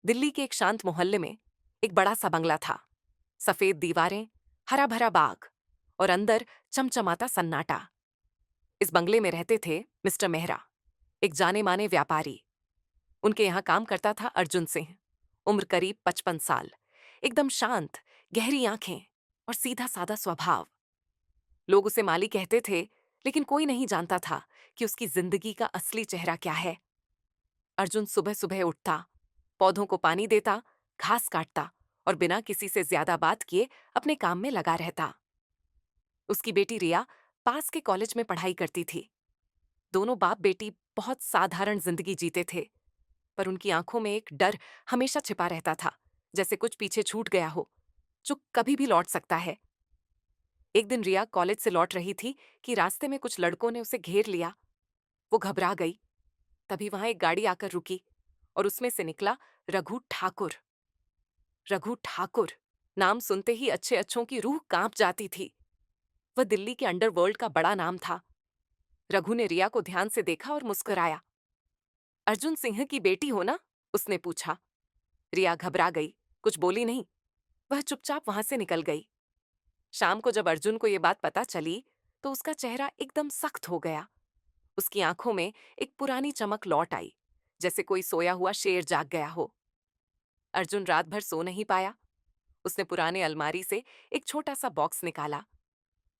दिल्ली के एक शांत मोहल्ले में एक बड़ा सा बंगला था। सफेद दीवारें, हरा भरा बाग और अंदर चमचमाता सन्नाटा। इस बंगले में रहते थे मिस्टर मेहरा, एक जाने माने व्यापारी। उनके यहाँ काम करता था अर्जुन सिंह, उम्र करीब 55 साल। एकदम शांत, गहरी आंखें और सीधा साधा स्वभाव। लोग उसे माली कहते थे, लेकिन कोई नहीं जानता था कि उसकी जिंदगी का असली चेहरा क्या है। अर्जुन सुबह सुबह उठता, पौधों को पानी देता, घास काटता और बिना किसी से ज्यादा बात किए अपने काम में लगा रहता। उसकी बेटी रिया पास के कॉलेज में पढ़ाई करती थी। दोनों बाप बेटी बहुत साधारण जिंदगी जीते थे, पर उनकी आंखों में एक डर हमेशा छिपा रहता था, जैसे कुछ पीछे छूट गया हो, जो कभी भी लौट सकता है। एक दिन रिया कॉलेज से लौट रही थी कि रास्ते में कुछ लड़कों ने उसे घेर लिया। वो घबरा गई। तभी वहां एक गाड़ी आकर रुकी और उसमें से निकला रघु ठाकुर। रघु ठाकुर नाम सुनते ही अच्छे अच्छों की रूह कांप जाती थी। वह दिल्ली के अंडरवर्ल्ड का बड़ा नाम था। रघु ने रिया को ध्यान से देखा और मुस्कुराया। अर्जुन सिंह की बेटी हो ना? उसने पूछा। रिया घबरा गई, कुछ बोली नहीं। वह चुपचाप वहां से निकल गई। शाम को जब अर्जुन को यह बात पता चली, तो उसका चेहरा एकदम सख्त हो गया। उसकी आंखों में एक पुरानी चमक लौट आई, जैसे कोई सोया हुआ शेर जाग गया हो। अर्जुन रात भर सो नहीं पाया। उसने पुराने अलमारी से एक छोटा सा बॉक्स निकाला।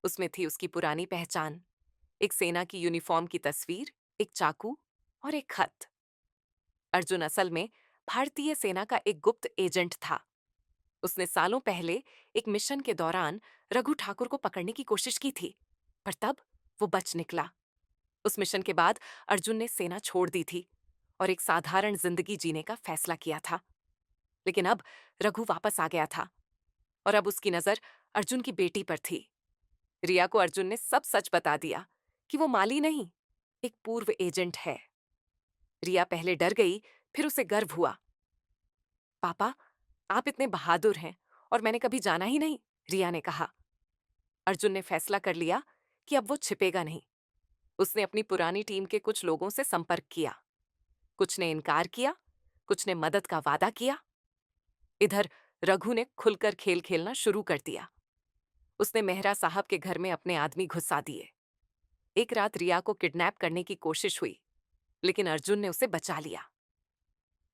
उसमें थी उसकी पुरानी पहचान, एक सेना की यूनिफॉर्म की तस्वीर, एक चाकू और एक खत। अर्जुन असल में भारतीय सेना का एक गुप्त एजेंट था। उसने सालों पहले एक मिशन के दौरान रघु ठाकुर को पकड़ने की कोशिश की थी, पर तब वो बच निकला। उस मिशन के बाद अर्जुन ने सेना छोड़ दी थी और एक साधारण जिंदगी जीने का फैसला किया था। लेकिन अब रघु वापस आ गया था और अब उसकी नजर अर्जुन की बेटी पर थी। रिया को अर्जुन ने सब सच बता दिया कि वो माली नहीं, एक पूर्व एजेंट है। रिया पहले डर गई, फिर उसे गर्व हुआ। पापा, आप इतने बहादुर हैं और मैंने कभी जाना ही नहीं, रिया ने कहा। अर्जुन ने फैसला कर लिया कि अब वो छिपेगा नहीं। उसने अपनी पुरानी टीम के कुछ लोगों से संपर्क किया। कुछ ने इनकार किया, कुछ ने मदद का वादा किया। इधर रघु ने खुलकर खेल खेलना शुरू कर दिया। उसने मेहरा साहब के घर में अपने आदमी घुसा दिए। एक रात रिया को किडनैप करने की कोशिश हुई, लेकिन अर्जुन ने उसे बचा लिया।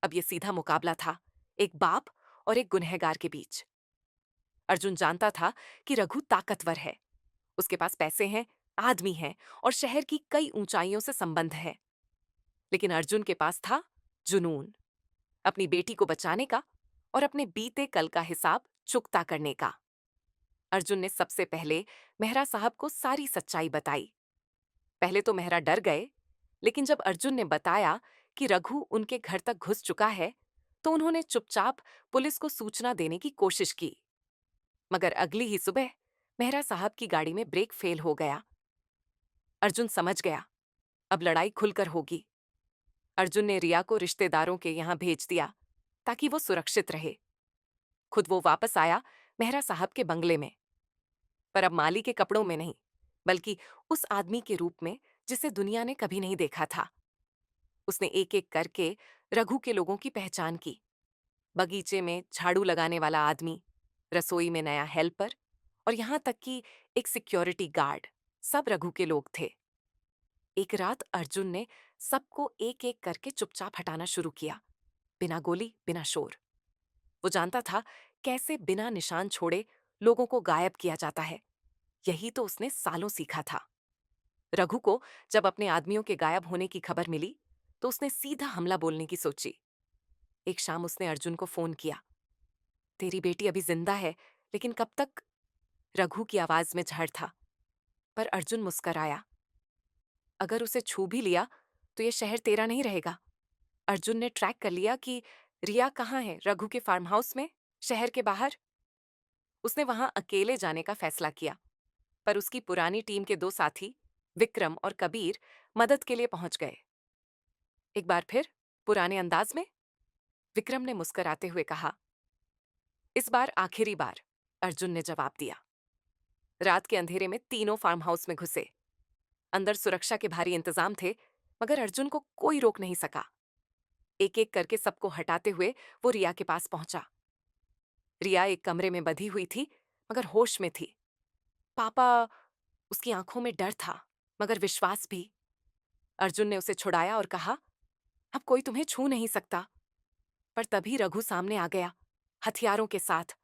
अब यह सीधा मुकाबला था, एक बाप और एक गुनहगार के बीच। अर्जुन जानता था कि रघु ताकतवर है, उसके पास पैसे हैं, आदमी हैं और शहर की कई ऊंचाइयों से संबंध है। लेकिन अर्जुन के पास था जुनून, अपनी बेटी को बचाने का और अपने बीते कल का हिसाब चुकता करने का। अर्जुन ने सबसे पहले मेहरा साहब को सारी सच्चाई बताई। पहले तो मेहरा डर गए, लेकिन जब अर्जुन ने बताया कि रघु उनके घर तक घुस चुका है, तो उन्होंने चुपचाप पुलिस को सूचना देने की कोशिश की। मगर अगली ही सुबह मेहरा साहब की गाड़ी में ब्रेक फेल हो गया। अर्जुन समझ गया, अब लड़ाई खुलकर होगी। अर्जुन ने रिया को रिश्तेदारों के यहाँ भेज दिया ताकि वो सुरक्षित रहे। खुद वो वापस आया मेहरा साहब के बंगले में, पर अब माली के कपड़ों में नहीं, बल्कि उस आदमी के रूप में जिसे दुनिया ने कभी नहीं देखा था। उसने एक एक करके रघु के लोगों की पहचान की। बगीचे में झाड़ू लगाने वाला आदमी, रसोई में नया हेल्पर और यहां तक कि एक सिक्योरिटी गार्ड, सब रघु के लोग थे। एक रात अर्जुन ने सबको एक एक करके चुपचाप हटाना शुरू किया, बिना गोली, बिना शोर। वो जानता था कैसे बिना निशान छोड़े लोगों को गायब किया जाता है। यही तो उसने सालों सीखा था। रघु को जब अपने आदमियों के गायब होने की खबर मिली, तो उसने सीधा हमला बोलने की सोची। एक शाम उसने अर्जुन को फोन किया। तेरी बेटी अभी जिंदा है, लेकिन कब तक? रघु की आवाज में झड़ था, पर अर्जुन मुस्कराया। अगर उसे छू भी लिया तो ये शहर तेरा नहीं रहेगा। अर्जुन ने ट्रैक कर लिया कि रिया कहाँ है, रघु के फार्म हाउस में, शहर के बाहर। उसने वहां अकेले जाने का फैसला किया, पर उसकी पुरानी टीम के दो साथी, विक्रम और कबीर, मदद के लिए पहुंच गए। एक बार फिर पुराने अंदाज में विक्रम ने मुस्कुराते हुए कहा। इस बार आखिरी बार, अर्जुन ने जवाब दिया। रात के अंधेरे में तीनों फार्म हाउस में घुसे। अंदर सुरक्षा के भारी इंतजाम थे, मगर अर्जुन को कोई रोक नहीं सका। एक एक करके सबको हटाते हुए वो रिया के पास पहुंचा। रिया एक कमरे में बंधी हुई थी, मगर होश में थी। पापा, उसकी आंखों में डर था, मगर विश्वास भी। अर्जुन ने उसे छुड़ाया और कहा, अब कोई तुम्हें छू नहीं सकता। पर तभी रघु सामने आ गया, हथियारों के साथ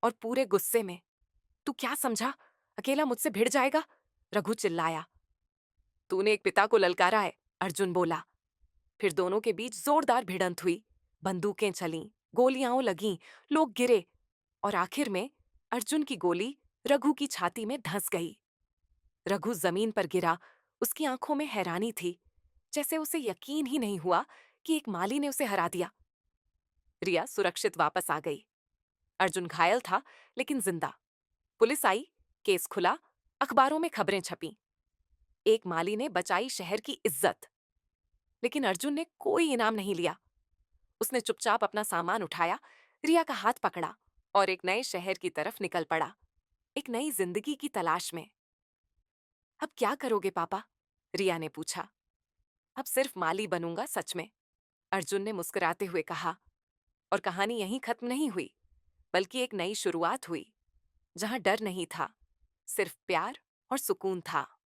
और पूरे गुस्से में। तू क्या समझा, अकेला मुझसे भिड़ जाएगा? रघु चिल्लाया। तूने एक पिता को ललकारा है, अर्जुन बोला। फिर दोनों के बीच जोरदार भिड़ंत हुई। बंदूकें चलीं, गोलियां लगीं, लोग गिरे और आखिर में अर्जुन की गोली रघु की छाती में धंस गई। रघु जमीन पर गिरा। उसकी आंखों में हैरानी थी, जैसे उसे यकीन ही नहीं हुआ कि एक माली ने उसे हरा दिया। रिया सुरक्षित वापस आ गई। अर्जुन घायल था, लेकिन जिंदा। पुलिस आई, केस खुला, अखबारों में खबरें छपीं। एक माली ने बचाई शहर की इज्जत। लेकिन अर्जुन ने कोई इनाम नहीं लिया। उसने चुपचाप अपना सामान उठाया, रिया का हाथ पकड़ा और एक नए शहर की तरफ निकल पड़ा, एक नई जिंदगी की तलाश में। अब क्या करोगे पापा? रिया ने पूछा। अब सिर्फ माली बनूंगा सच में, अर्जुन ने मुस्कुराते हुए कहा। और कहानी यहीं खत्म नहीं हुई, बल्कि एक नई शुरुआत हुई, जहां डर नहीं था, सिर्फ प्यार और सुकून था।